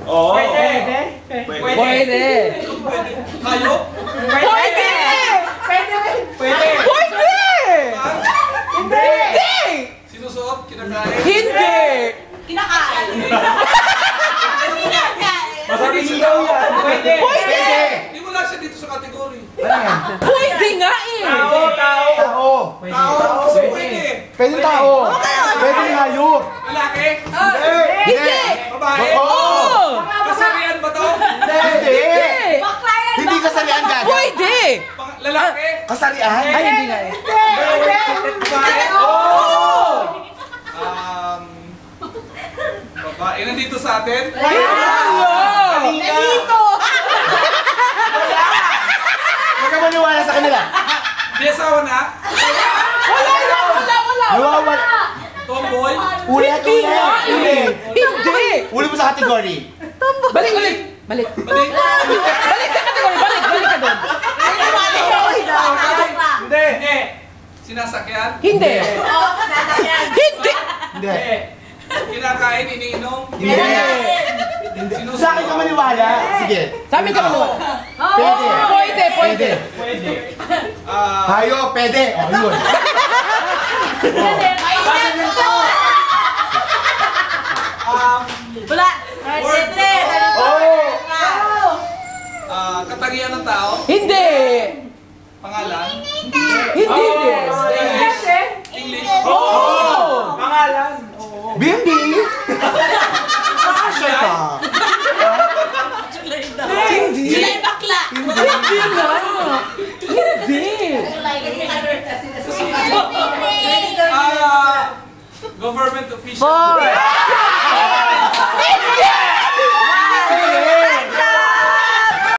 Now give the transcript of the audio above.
Oo. Pwede. Hayop? Pwede. Pwede. Hindi. Sinusuot? Kinakain? Hindi. Kinakain. Masarap daw yan. Pwede. Hindi mo lang siya dito sa kategory. Pwede nga eh. Tao. Tao? Kasi pwede. Pwede tao. Pwede hayop. Lalaki? Hindi. Babae? Oo. Kasarian ba to? Hindi. Bakla yan. Hindi kasarian gaga. Pwede. Lalaki? Kasarian? Ay, hindi nga eh. Babae? Oo. Babae nandito sa atin? Dito. Huwag ka maniwala sa kanila. Di asawa na? Wala. Nawawala. Tomboy? Ulit. Hindi. Ulit mo sa category. Balik. Balik sa kategory. Balik ka doon. Hindi. Sinasakyan? Hindi. Hindi. Hindi. Kinakain, iniinom? Hindi. Sa akin ka maniwala. Sige. Sa amin ka manuwa. Pwede. Pwede. Hayop. Pwede. O, yun. Wala. Katangian ng tao? Hindi. Pangalan? Hindi. English? Oo. BMB. Makasya ka. Hindi. Sila'y bakla. Hindi nga. Hindi. Government official?